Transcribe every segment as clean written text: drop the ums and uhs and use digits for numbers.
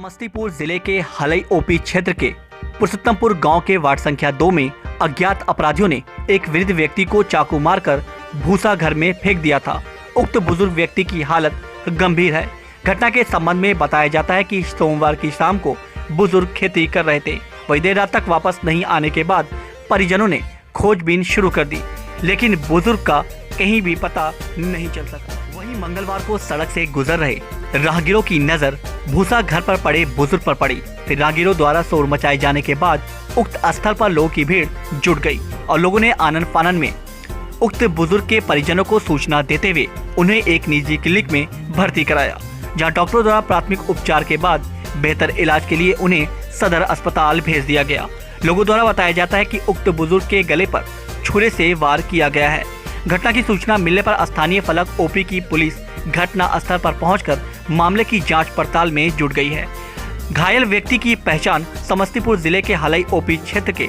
समस्तीपुर जिले के हलई ओपी क्षेत्र के पुरुषोत्तमपुर गांव के वार्ड संख्या 2 में अज्ञात अपराधियों ने एक वृद्ध व्यक्ति को चाकू मारकर भूसा घर में फेंक दिया था। उक्त बुजुर्ग व्यक्ति की हालत गंभीर है। घटना के संबंध में बताया जाता है कि सोमवार की शाम को बुजुर्ग खेती कर रहे थे। वही देर रात तक वापस नहीं आने के बाद परिजनों ने खोजबीन शुरू कर दी, लेकिन बुजुर्ग का कहीं भी पता नहीं चल सका। वहीं मंगलवार को सड़क से गुजर रहे राहगीरों की नजर भूसा घर पर पड़े बुजुर्ग पर पड़ी। फिर राहगीरों द्वारा शोर मचाए जाने के बाद उक्त स्थल पर लोगों की भीड़ जुट गई और लोगों ने आनन फानन में उक्त बुजुर्ग के परिजनों को सूचना देते हुए उन्हें एक निजी क्लिनिक में भर्ती कराया, जहां डॉक्टरों द्वारा प्राथमिक उपचार के बाद बेहतर इलाज के लिए उन्हें सदर अस्पताल भेज दिया गया। लोगों द्वारा बताया जाता है कि उक्त बुजुर्ग के गले पर छुरे से वार किया गया है। घटना की सूचना मिलने पर स्थानीय फलक ओपी की पुलिस घटना स्थल पर पहुंचकर मामले की जांच पड़ताल में जुट गई है। घायल व्यक्ति की पहचान समस्तीपुर जिले के हलई ओपी क्षेत्र के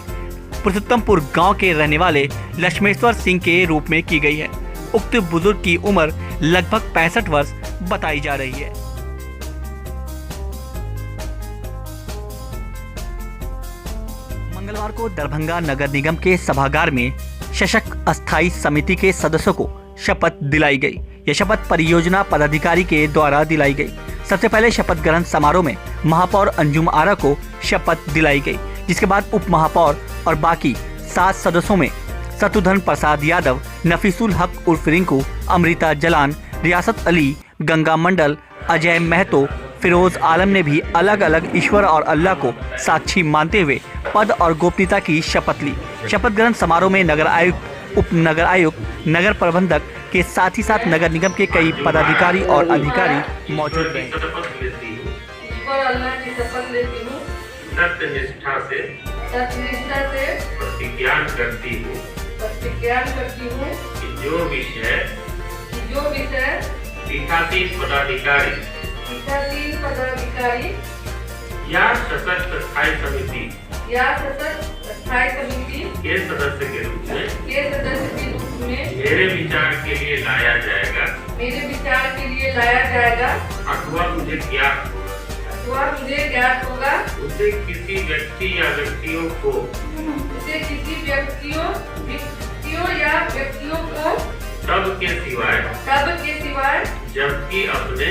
पुरुषोत्तमपुर गांव के रहने वाले लक्ष्मेश्वर सिंह के रूप में की गई है। उक्त बुजुर्ग की उम्र लगभग 65 वर्ष बताई जा रही है। मंगलवार को दरभंगा नगर निगम के सभागार में सशक्त अस्थायी समिति के सदस्यों को शपथ दिलाई गई। यह शपथ परियोजना पदाधिकारी के द्वारा दिलाई गई। सबसे पहले शपथ ग्रहण समारोह में महापौर अंजुम आरा को शपथ दिलाई गई, जिसके बाद उप महापौर और बाकी 7 सदस्यों में शत्रुघ्न प्रसाद यादव, नफीसुल हक उर्फ रिंकू, अमृता जलान, रियासत अली, गंगा मंडल, अजय महतो, फिरोज आलम ने भी अलग अलग ईश्वर और अल्लाह को साक्षी मानते हुए पद और गोपनीयता की शपथ ली। शपथ ग्रहण समारोह में नगर आयुक्त, उप नगर आयुक्त, नगर प्रबंधक के साथ ही साथ नगर निगम के कई पदाधिकारी और अधिकारी मौजूद रहे। ईश्वर अल्लाह की शपथ लेती हूँ, सत्यनिष्ठा से प्रतिज्ञा करती हूँ कि जो विषय पीठासीन पदाधिकारी या सशक्त स्थायी समिति के सदस्य के रूप में मेरे विचार के लिए लाया जाएगा अथवा मुझे ज्ञात होगा उसे किसी व्यक्ति या व्यक्तियों को तब के सिवाय जबकि अपने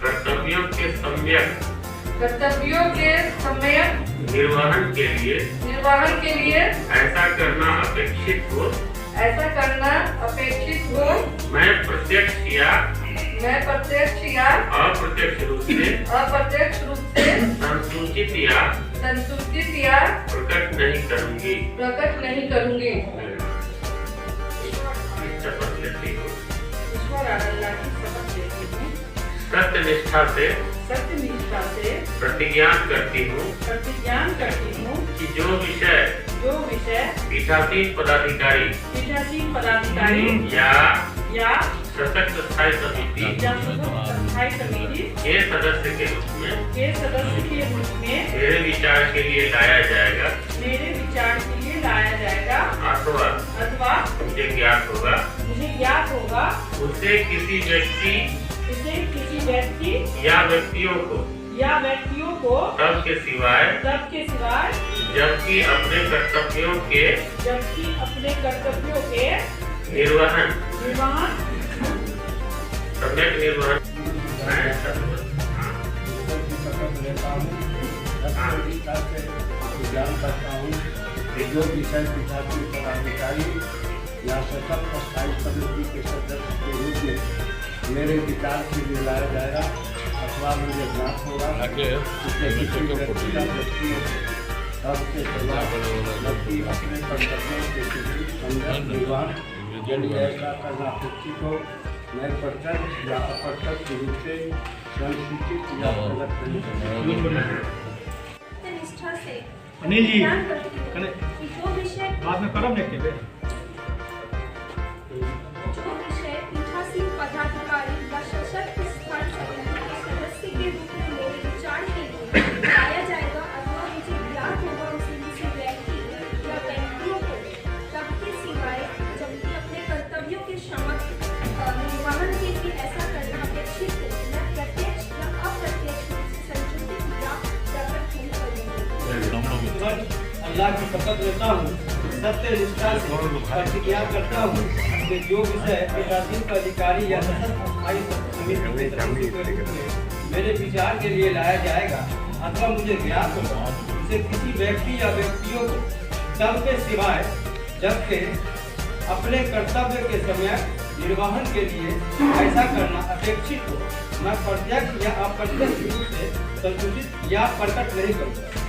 कर्तव्यों के सम्यक निर्वहन के लिए ऐसा करना अपेक्षित हो मैं प्रत्यक्ष या अप्रत्यक्ष रूप से संसूचित या प्रकट नहीं करूंगी। शपथ लेती हूँ, सत्यनिष्ठा से प्रतिज्ञा करती हूँ कि जो विषय पीठासीन पदाधिकारी या सशक्त स्थायी समिति के सदस्य के रूप में मेरे विचार के लिए लाया जाएगा अथवा मुझे ज्ञात होगा उसे किसी व्यक्ति या व्यक्तियों को तब के सिवाय जबकि अपने कर्तव्यों के निर्वहन सम्यक निर्वहन ज्ञान करता हूँ कि जो विषय पीठासीन पदाधिकारी या सशक्त स्थायी समिति के सदस्य के रूप में मेरे विचार के लिए लाया जाएगा अथवा मुझे ज्ञात होगा उससे किसी व्यक्ति या व्यक्तियों तब के जबकि अपने कर्तव्यों के सम्यक निर्वहन के लिए ऐसा करना अपेक्षित हो मैं प्रत्यक्ष या अप्रत्यक्ष रूप से संसूचित या प्रकट नहीं अनिल जी बाद में करम लिख के पीठासीन पदाधिकारी व सशक्त स्थायी समिति के सदस्य के रूप में मेरे विचार के लिए लाया जाएगा अथवा मुझे ज्ञात होगा उसे किसी व्यक्ति या व्यक्तियों को तब के सिवाय जबकि अपने कर्तव्यों के निर्वहन के लिए ऐसा करना अपेक्षित हो मैं प्रत्यक्ष या अप्रत्यक्ष रूप से अल्लाह की शपथ लेता हूँ, सत्य निष्ठा से प्रतिज्ञा करता हूँ कि जो विषय पीठासीन पदाधिकारी या स्थायी समिति के सदस्य के रूप में मेरे विचार के लिए लाया जाएगा अथवा मुझे ज्ञात होगा, उसे किसी व्यक्ति या व्यक्तियों को तब के सिवाय जबकि अपने कर्तव्य के समय निर्वहन के लिए ऐसा करना अपेक्षित हो, मैं प्रत्यक्ष या अप्रत्यक्ष रूप से संसूचित या प्रकट नहीं करूँगा।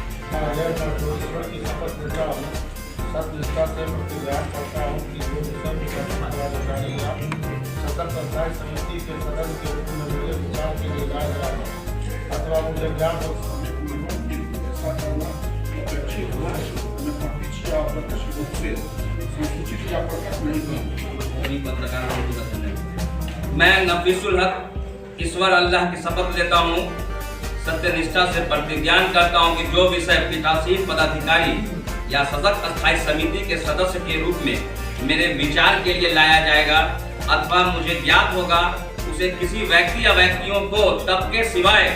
सत्य से प्रतिज्ञा करता हूँ कि जो सकल संस्थायी समिति के सदस्य के रूप में मेरे विचार के लिए लाया जाएगा अथवा मुझे ज्ञान हो मैं नफीसुल हक ईश्वर अल्लाह की शपथ लेता हूँ, सत्य निष्ठा से प्रतिज्ञान करता हूँ कि जो विषय पीठासीन पदाधिकारी या सशक्त स्थायी समिति के सदस्य के रूप में मेरे विचार के लिए लाया जाएगा अथवा मुझे ज्ञात होगा, उसे किसी व्यक्ति या व्यक्तियों को तब के सिवाय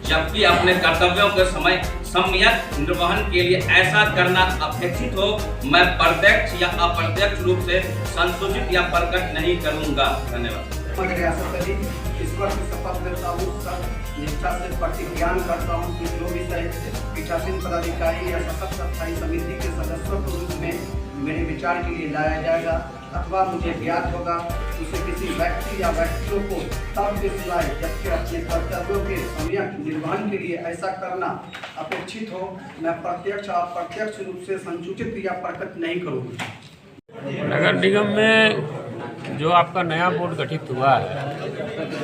जबकि अपने कर्तव्यों के समय सम्यक निर्वहन के लिए ऐसा करना अपेक्षित हो, मैं प्रत्यक्ष या अप्रत्यक्ष रूप से संसूचित या प्रकट नहीं करूंगा। धन्यवाद। रियासत अली ईश्वर की शपथ लेता हूँ, सत्य निष्ठा से प्रतिज्ञान करता हूँ कि जो विषय पीठासीन पदाधिकारी या सशक्त स्थायी समिति के सदस्यों के रूप में मेरे विचार के लिए लाया जाएगा अथवा मुझे ज्ञात होगा, उसे किसी व्यक्ति या व्यक्तियों को तब के सिवाय जबकि अपने कर्तव्यों के सम्यक निर्वहन के लिए ऐसा करना अपेक्षित हो, मैं प्रत्यक्ष या अप्रत्यक्ष रूप से संसूचित या प्रकट नहीं करूँगा। नगर निगम में जो आपका नया बोर्ड गठित हुआ है,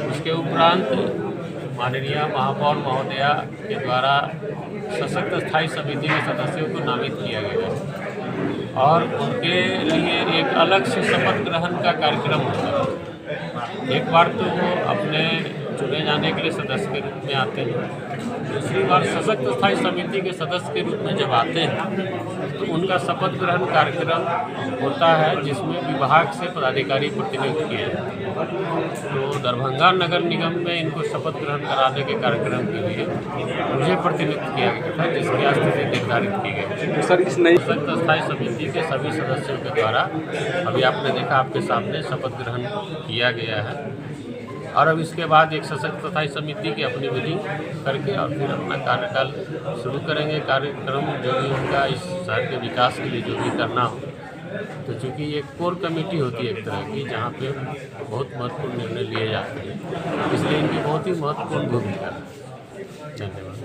उसके उपरांत माननीय महापौर महोदया के द्वारा सशक्त स्थायी समिति के सदस्यों को नामित किया गया है और उनके लिए एक अलग से शपथ ग्रहण का कार्यक्रम होता है। एक बार तो वो अपने चुने जाने के लिए सदस्य के रूप में आते हैं, दूसरी बार सशक्त स्थायी समिति के सदस्य के रूप में जब आते हैं तो उनका शपथ ग्रहण कार्यक्रम होता है जिसमें विभाग से पदाधिकारी प्रतिनियुक्त किए जाते हैं। तो दरभंगा नगर निगम में इनको शपथ ग्रहण कराने के कार्यक्रम के लिए मुझे प्रतिनियुक्त किया गया था, जिसकी स्थिति निर्धारित की गई। सर, इस नई सशक्त स्थायी समिति के सभी सदस्यों के द्वारा अभी आपने देखा आपके सामने शपथ ग्रहण किया गया है और अब इसके बाद एक सशक्त स्थायी समिति की अपनी मीटिंग करके और फिर अपना कार्यकाल शुरू करेंगे। कार्यक्रम जो भी उनका इस शहर के विकास के लिए जो भी करना हो, तो चूँकि ये कोर कमेटी होती है एक तरह की जहाँ पे बहुत महत्वपूर्ण निर्णय लिए जाते हैं, इसलिए इनकी बहुत ही महत्वपूर्ण भूमिका है। धन्यवाद।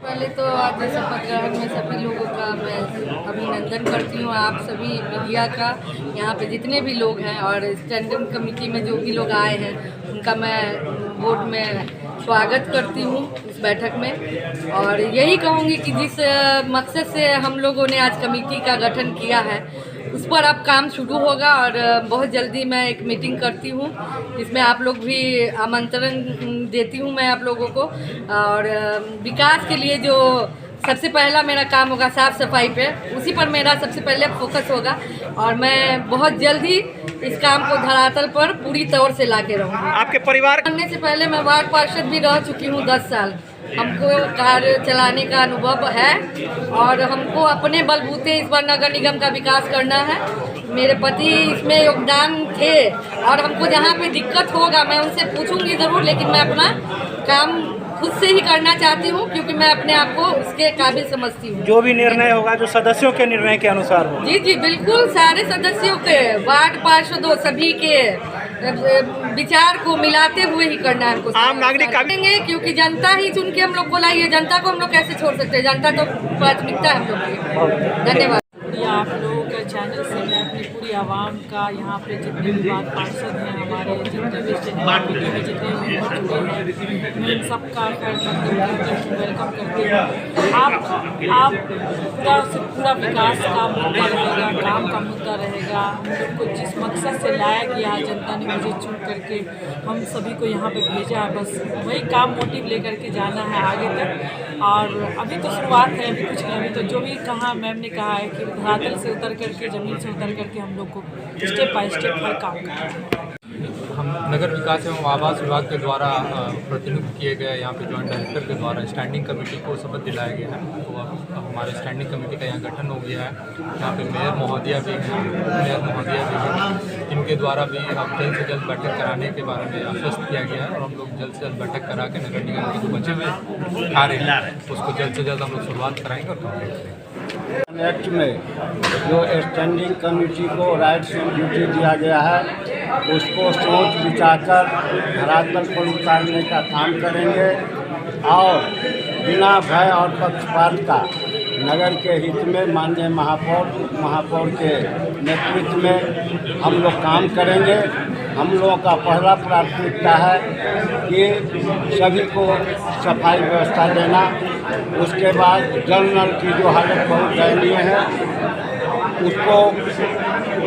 पहले तो आज शपथ ग्रहण में सभी लोगों का मैं अभिनंदन करती हूँ, आप सभी मीडिया का, यहाँ पे जितने भी लोग हैं और स्टैंडिंग कमेटी में जो भी लोग आए हैं उनका मैं बोर्ड में स्वागत करती हूँ इस बैठक में। और यही कहूँगी कि जिस मकसद से हम लोगों ने आज कमेटी का गठन किया है उस पर अब काम शुरू होगा और बहुत जल्दी मैं एक मीटिंग करती हूँ जिसमें आप लोग भी आमंत्रण देती हूँ मैं आप लोगों को। और विकास के लिए जो सबसे पहला मेरा काम होगा साफ़ सफाई पे, उसी पर मेरा सबसे पहले फोकस होगा और मैं बहुत जल्दी इस काम को धरातल पर पूरी तौर से ला के रहूँगी। आपके परिवार बनने से पहले मैं वार्ड पार्षद भी रह चुकी हूँ 10 साल। हमको कार्य चलाने का अनुभव है और हमको अपने बलबूते इस बार नगर निगम का विकास करना है। मेरे पति इसमें योगदान थे और हमको जहाँ पे दिक्कत होगा मैं उनसे पूछूंगी ज़रूर, लेकिन मैं अपना काम खुद से ही करना चाहती हूँ क्योंकि मैं अपने आप को उसके काबिल समझती हूँ। जो भी निर्णय होगा जो सदस्यों के निर्णय के अनुसार हो। जी जी बिल्कुल, सारे सदस्यों के, वार्ड पार्षदों सभी के विचार को मिलाते हुए ही करना है हमको। आम नागरिक करेंगे क्योंकि जनता ही चुन के हम लोग को लाई है, जनता को हम लोग कैसे छोड़ सकते हैं, जनता तो प्राथमिकता है हम लोग की। धन्यवाद। आप लोगों के चैनल से मैं अपनी पूरी आवाम का, यहाँ पे जितने भी वार्ड पार्षद हैं हमारे, जितने भी कमेटी में जितने मेंबर जुड़े हैं, मैं इन सबका वेलकम करती हूँ। आप पूरा विकास का मुद्दा रहेगा, काम का मुद्दा रहेगा। हम लोग को जिस मकसद से लाया गया, जनता ने मुझे चुन करके हम सभी को यहाँ पे भेजा है, बस वही काम मोटिव लेकर के जाना है आगे तक। और अभी तो शुरुआत है, अभी कुछ नहीं, अभी तो जो भी कहा मैम ने कहा है कि धरातल से उतर करके, ज़मीन से उतर करके हम लोग को स्टेप बाय स्टेप हर काम करना है। हम नगर विकास एवं आवास विभाग के द्वारा प्रतिनियुक्त किए गए यहाँ पे जॉइंट डायरेक्टर के द्वारा स्टैंडिंग कमेटी को शपथ दिलाया गया है। तो अब हमारे स्टैंडिंग कमेटी का यहाँ गठन हो गया है। यहाँ पे मेयर महोदया भी हैं, मेयर महोदया भी हैं, इनके द्वारा भी अब जल्द से जल्द बैठक कराने के बारे में आश्वस्त किया गया है और हम लोग जल्द से जल्द बैठक करा के नगर निगम के जो बचे हुए कार्य हैं उसको जल्द से जल्द हम लोग शुरुआत कराएंगे और कंप्लीट करेंगे। एक्ट में जो स्टैंडिंग कमेटी को राइट्स एंड ड्यूटी दिया गया है उसको सोच विचार कर धरातल पर उतारने का काम करेंगे और बिना भय और पक्षपात का नगर के हित में माननीय महापौर उप महापौर के नेतृत्व में हम लोग काम करेंगे। हम लोगों का पहला प्राथमिकता है कि सभी को सफाई व्यवस्था देना। उसके बाद जल नल की जो हालत बहुत दयनीय है उसको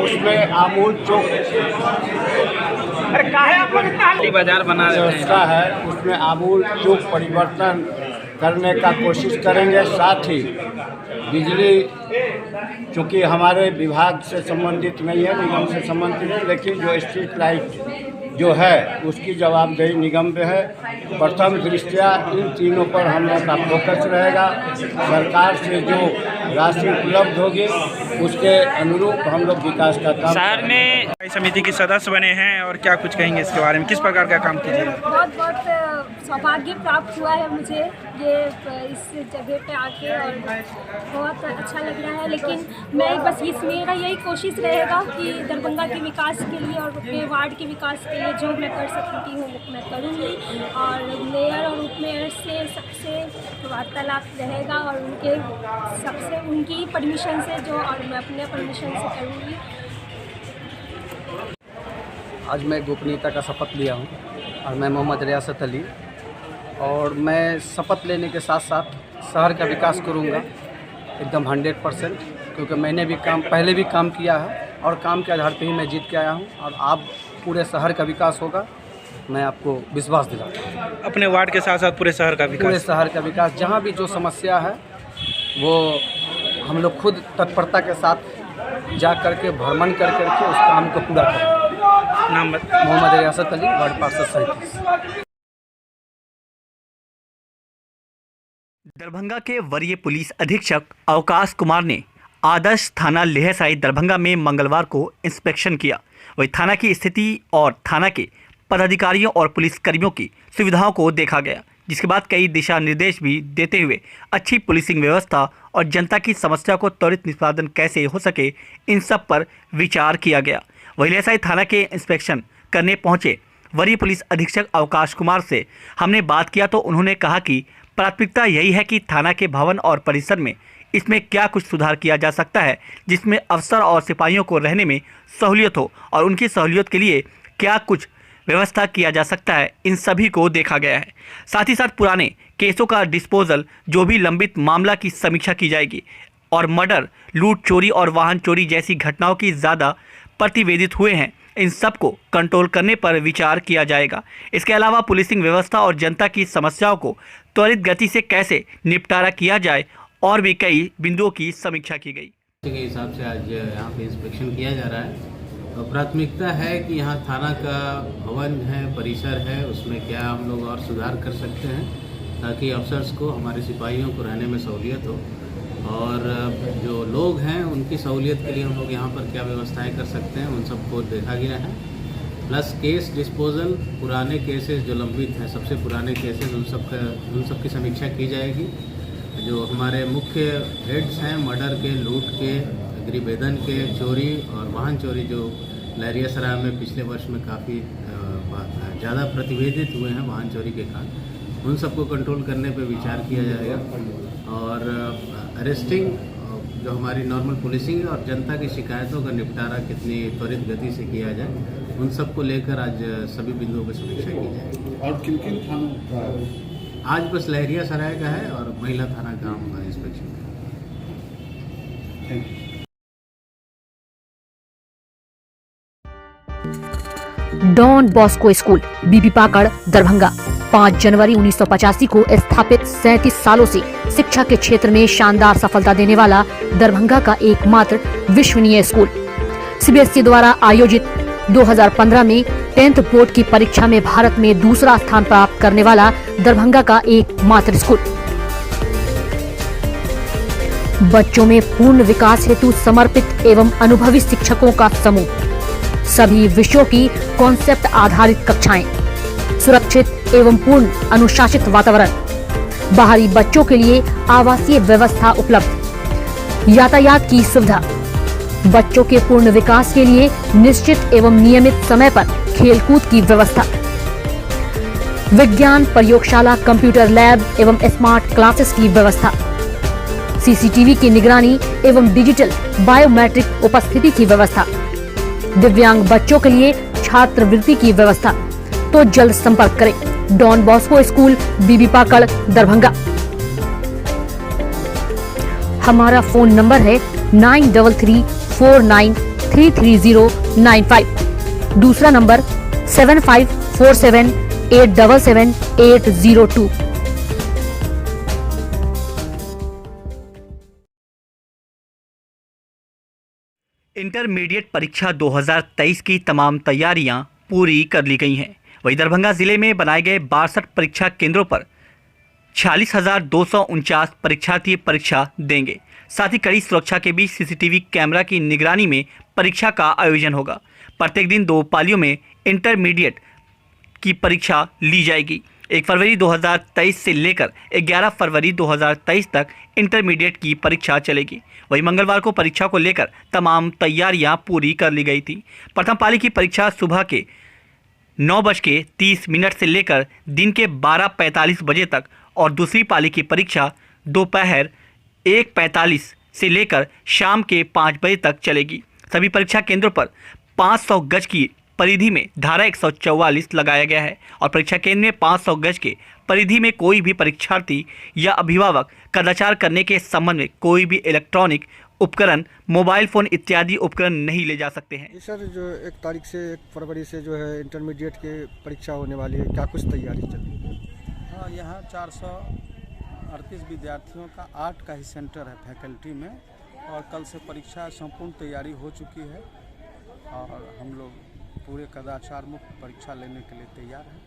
उसमें आमूल चौक बाजार बना व्यवस्था है उसमें आमूल चौक परिवर्तन करने का कोशिश करेंगे। साथ ही बिजली चूँकि हमारे विभाग से संबंधित नहीं है, निगम से संबंधित है, लेकिन जो स्ट्रीट लाइट जो है उसकी जवाबदेही निगम पे है। प्रथम दृष्टया इन तीनों पर हम लोग का फोकस रहेगा। सरकार से जो राशि उपलब्ध होगी उसके अनुरूप हम लोग विकास का काम। शहर में समिति के सदस्य बने हैं और क्या कुछ कहेंगे इसके बारे में, किस प्रकार का काम कीजिएगा? बहुत बहुत सौभाग्य प्राप्त हुआ है मुझे ये इस जगह पे आके और बहुत अच्छा लग रहा है। लेकिन मैं बस मेरा यही कोशिश रहेगा कि दरभंगा के विकास के लिए और अपने वार्ड के विकास के लिए जो मैं कर सकती हूँ मैं करूँगी और मेयर और उप मेयर से सबसे वार्तालाप रहेगा और उनकी परमिशन से जो और मैं अपने परमिशन से करूँगी। आज मैं गोपनीयता का शपथ लिया हूँ और मैं मोहम्मद रियासत अली और मैं शपथ लेने के साथ साथ शहर का विकास करूँगा एकदम 100%, क्योंकि मैंने भी पहले भी काम किया है और काम के आधार पर ही मैं जीत के आया हूँ और अब पूरे शहर का विकास होगा, मैं आपको विश्वास दिलाता हूँ। अपने वार्ड के साथ साथ पूरे शहर का विकास? पूरे शहर का विकास, जहाँ भी जो समस्या है वो हम लोग खुद तत्परता के साथ जा करके भ्रमण कर करके उस काम को पूरा करें। नाम मोहम्मद रियासत अली, वार्ड पार्षद 37। दरभंगा के वरीय पुलिस अधीक्षक अवकाश कुमार ने आदर्श थाना लेहसाई दरभंगा में मंगलवार को इंस्पेक्शन किया। वही थाना की स्थिति और थाना के पदाधिकारियों और पुलिसकर्मियों की सुविधाओं को देखा गया, जिसके बाद कई दिशा निर्देश भी देते हुए अच्छी पुलिसिंग व्यवस्था और जनता की समस्या को त्वरित निष्पादन कैसे हो सके इन सब पर विचार किया गया। वही लेहसाई थाना के इंस्पेक्शन करने पहुंचे वरीय पुलिस अधीक्षक अवकाश कुमार से हमने बात किया तो उन्होंने कहा कि प्राथमिकता यही है कि थाना के भवन और परिसर में इसमें क्या कुछ सुधार किया जा सकता है जिसमें अफसर और सिपाहियों को रहने में सहूलियत हो और उनकी सहूलियत के लिए क्या कुछ व्यवस्था किया जा सकता है, इन सभी को देखा गया है। साथ ही साथ पुराने केसों का डिस्पोजल, जो भी लंबित मामला की समीक्षा की जाएगी और मर्डर, लूट, चोरी और वाहन चोरी जैसी घटनाओं की ज़्यादा प्रतिवेदित हुए हैं, इन सब को कंट्रोल करने पर विचार किया जाएगा। इसके अलावा पुलिसिंग व्यवस्था और जनता की समस्याओं को त्वरित गति से कैसे निपटारा किया जाए और भी कई बिंदुओं की समीक्षा की गई। के हिसाब से आज यहाँ पे इंस्पेक्शन किया जा रहा है। तो प्राथमिकता है कि यहाँ थाना का भवन है, परिसर है, उसमें क्या हम लोग और सुधार कर सकते हैं ताकि अफसर्स को, हमारे सिपाहियों को रहने में सहूलियत हो और जो लोग हैं उनकी सहूलियत के लिए हम लोग यहाँ पर क्या व्यवस्थाएं कर सकते हैं उन सबको देखा गया है। प्लस केस डिस्पोजल, पुराने केसेस जो लंबित हैं, सबसे पुराने केसेस उन सब की समीक्षा की जाएगी। जो हमारे मुख्य हेड्स हैं मर्डर के, लूट के, गृहबेदन के, चोरी और वाहन चोरी जो लहरियासराय में पिछले वर्ष में काफ़ी ज़्यादा प्रतिवेदित हुए हैं वाहन चोरी के कारण, उन सबको कंट्रोल करने पे विचार किया जाएगा। और अरेस्टिंग जो हमारी नॉर्मल पुलिसिंग है और जनता की शिकायतों का निपटारा कितनी त्वरित गति से किया जाए, उन सबको लेकर आज सभी बिंदुओं पर समीक्षा की जाएगी। और किन किन थानों? आज बस लहरियासराय का है और महिला थाना का हमारा इंस्पेक्शन है। डॉन बॉस्को स्कूल, बीबी पाकड़, दरभंगा। 5 जनवरी 1985 को स्थापित 37 सालों से शिक्षा के क्षेत्र में शानदार सफलता देने वाला दरभंगा का एकमात्र विश्वसनीय स्कूल। सीबीएसई द्वारा आयोजित 2015 में 10th बोर्ड की परीक्षा में भारत में दूसरा स्थान प्राप्त करने वाला दरभंगा का एकमात्र स्कूल। बच्चों में पूर्ण विकास हेतु समर्पित एवं अनुभवी शिक्षकों का समूह, सभी विषयों की कॉन्सेप्ट आधारित कक्षाएं, सुरक्षित एवं पूर्ण अनुशासित वातावरण, बाहरी बच्चों के लिए आवासीय व्यवस्था उपलब्ध, यातायात की सुविधा, बच्चों के पूर्ण विकास के लिए निश्चित एवं नियमित समय पर खेलकूद की व्यवस्था, विज्ञान प्रयोगशाला, कंप्यूटर लैब एवं स्मार्ट क्लासेस की व्यवस्था, सीसीटीवी की निगरानी एवं डिजिटल बायोमेट्रिक उपस्थिति की व्यवस्था, दिव्यांग बच्चों के लिए छात्रवृत्ति की व्यवस्था। तो जल्द संपर्क करें डॉन बॉस्को स्कूल, बीबी पाकड़, दरभंगा। हमारा फोन नंबर है 9334933095। दूसरा नंबर 7547877802। इंटरमीडिएट परीक्षा 2023 की तमाम तैयारियां पूरी कर ली गई हैं। वहीं दरभंगा जिले में बनाए गए 62 परीक्षा केंद्रों पर 46,249 परीक्षार्थी परीक्षा देंगे। साथ ही कड़ी सुरक्षा के बीच सीसीटीवी कैमरा की निगरानी में परीक्षा का आयोजन होगा। प्रत्येक दिन 2 पालियों में इंटरमीडिएट की परीक्षा ली जाएगी। 1 फरवरी 2023 से लेकर 11 फरवरी 2023 तक इंटरमीडिएट की परीक्षा चलेगी। वहीं मंगलवार को परीक्षा को लेकर तमाम तैयारियां पूरी कर ली गई थी। प्रथम पाली की परीक्षा सुबह के 9:30 से लेकर दिन के 12:45 बजे तक और दूसरी पाली की परीक्षा दोपहर 1:45 से लेकर शाम के 5 बजे तक चलेगी। सभी परीक्षा केंद्रों पर 500 गज की परिधि में धारा 144 लगाया गया है और परीक्षा केंद्र में 500 गज के परिधि में कोई भी परीक्षार्थी या अभिभावक कदाचार करने के संबंध में कोई भी इलेक्ट्रॉनिक उपकरण, मोबाइल फ़ोन इत्यादि उपकरण नहीं ले जा सकते हैं। सर, जो 1 तारीख से 1 फरवरी से जो है इंटरमीडिएट की परीक्षा होने वाली है, क्या कुछ तैयारी चल रही है? हाँ, यहाँ 438 विद्यार्थियों का 8 का ही सेंटर है फैकल्टी में, और कल से परीक्षा संपूर्ण तैयारी हो चुकी है और हम लोग पूरे कदाचार मुक्त परीक्षा लेने के लिए तैयार हैं।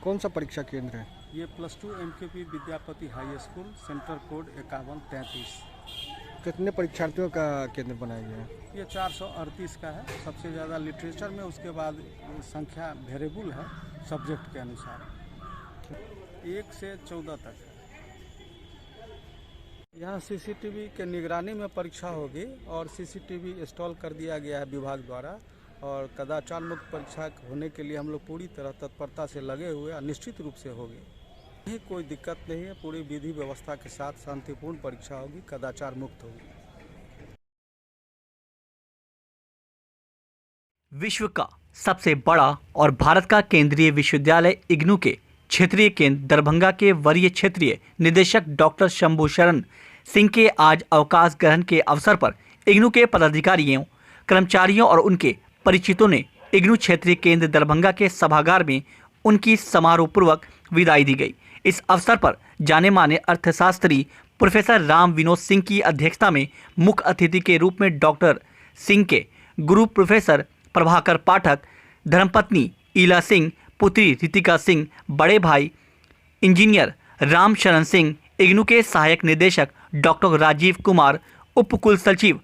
कौन सा परीक्षा केंद्र है? ये +2 MKP Vidyapati high school, centre code 5133। कितने परीक्षार्थियों का केंद्र बनाया गया है? ये 438 का है। सबसे ज़्यादा लिटरेचर में, उसके बाद संख्या वेरिएबल है सब्जेक्ट के अनुसार। 1 से 14 तक है। यहाँ सीसीटीवी के निगरानी में परीक्षा होगी और सीसीटीवी इंस्टॉल कर दिया गया है विभाग द्वारा, और कदाचार मुक्त परीक्षा होने के लिए हम लोग पूरी तरह तत्परता से लगे हुए और निश्चित रूप से होगी। नहीं, कोई दिक्कत नहीं है। पूरी विधि व्यवस्था के साथ शांतिपूर्ण परीक्षा होगी, कदाचार मुक्त होगी। विश्व का सबसे बड़ा और भारत का केंद्रीय विश्वविद्यालय इग्नू के क्षेत्रीय केंद्र दरभंगा के वरीय क्षेत्रीय निदेशक डॉक्टर शंभू शरण सिंह के आज अवकाश ग्रहण के अवसर पर इग्नू के पदाधिकारियों, कर्मचारियों और उनके परिचितों ने इग्नू क्षेत्रीय केंद्र दरभंगा के सभागार में उनकी समारोहपूर्वक विदाई दी गई। इस अवसर पर जाने माने अर्थशास्त्री प्रोफेसर राम विनोद सिंह की अध्यक्षता में मुख्य अतिथि के रूप में डॉक्टर सिंह के गुरु प्रोफेसर प्रभाकर पाठक, धर्मपत्नी ईला सिंह, पुत्री रितिका सिंह, बड़े भाई इंजीनियर राम शरण सिंह, इग्नू के सहायक निदेशक डॉक्टर राजीव कुमार, उप कुल सचिव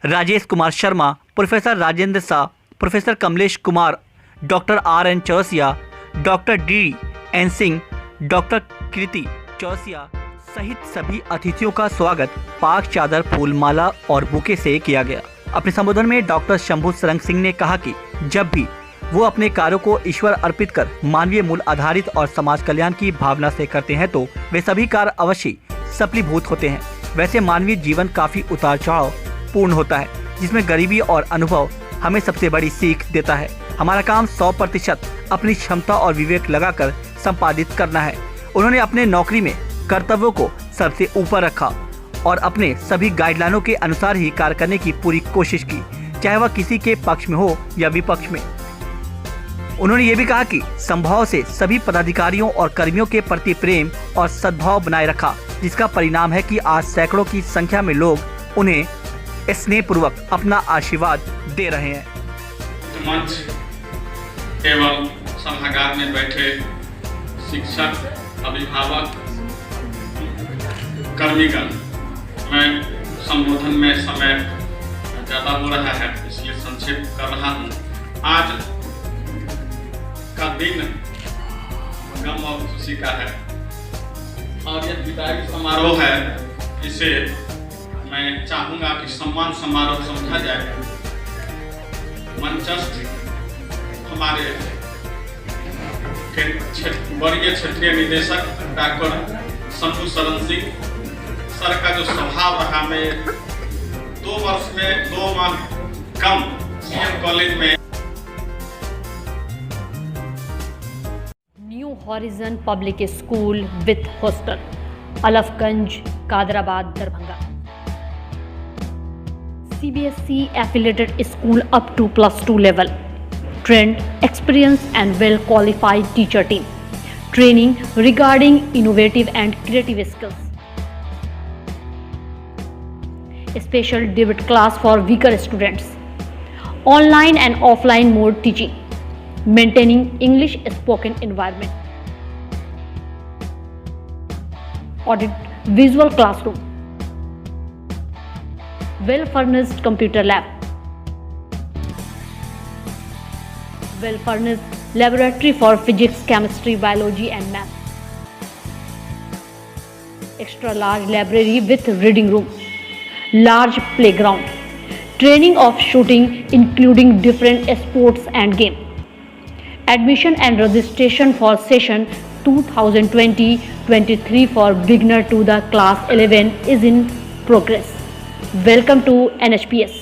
Rajesh Kumar Sharma, professor Rajendra Shah, professor Kamlesh Kumar, doctor RN Chaurasia, doctor DN Singh, doctor Kriti Chaurasia सहित सभी अतिथियों का स्वागत पाक चादर, फूल माला और बुके से किया गया। अपने संबोधन में डॉक्टर शंभू शरण सिंह ने कहा कि जब भी वो अपने कार्यों को ईश्वर अर्पित कर मानवीय मूल आधारित और समाज कल्याण की भावना से करते हैं तो वे सभी कार्य अवश्य सफलीभूत होते हैं। वैसे मानवीय जीवन काफी उतार चढ़ाव पूर्ण होता है, जिसमें गरीबी और अनुभव हमें सबसे बड़ी सीख देता है। हमारा काम 100% अपनी क्षमता और विवेक लगाकर संपादित करना है। उन्होंने अपने नौकरी में कर्तव्यों को सबसे ऊपर रखा और अपने सभी गाइडलाइनों के अनुसार ही कार्य करने की पूरी कोशिश की, चाहे वह किसी के पक्ष में हो या विपक्ष में। उन्होंने ये भी कहा कि संभव से सभी पदाधिकारियों और कर्मियों के प्रति प्रेम और सद्भाव बनाए रखा, जिसका परिणाम है कि आज सैकड़ों की संख्या में लोग उन्हें स्नेहपूर्वक अपना आशीर्वाद दे रहे हैं। मंच एवं सभागार में बैठे शिक्षक, अभिभावक, कर्मीगण, मैं संबोधन में समय ज़्यादा हो रहा है इसलिए संक्षेप कर रहा हूँ। आज का दिन गम और खुशी का है और यह विदाई समारोह है। इसे मैं चाहूँगा कि सम्मान समारोह समझा जाए। मंचस्थ हमारे वरीय क्षेत्रीय निदेशक डॉक्टर संतु शरण सिंह सर का जो स्वभाव रहा, मैं 2 वर्ष में 2 माह कम सीएम कॉलेज में। New horizon public school with hostel, Alafganj, Kadrabad, Darbhanga. CBSE affiliated school up to +2 level. Trained, experienced and well qualified teacher team. Training regarding innovative and creative skills. Special debit class for weaker students. Online and offline mode teaching. Maintaining English spoken environment. Audit visual classroom. Well furnished computer lab. Well furnished laboratory for physics, chemistry, biology and math. Extra large library with reading room. Large playground. Training of shooting including different sports and game. Admission and registration for session 2020-23 for beginner to the class 11 is in progress. Welcome to NHPS.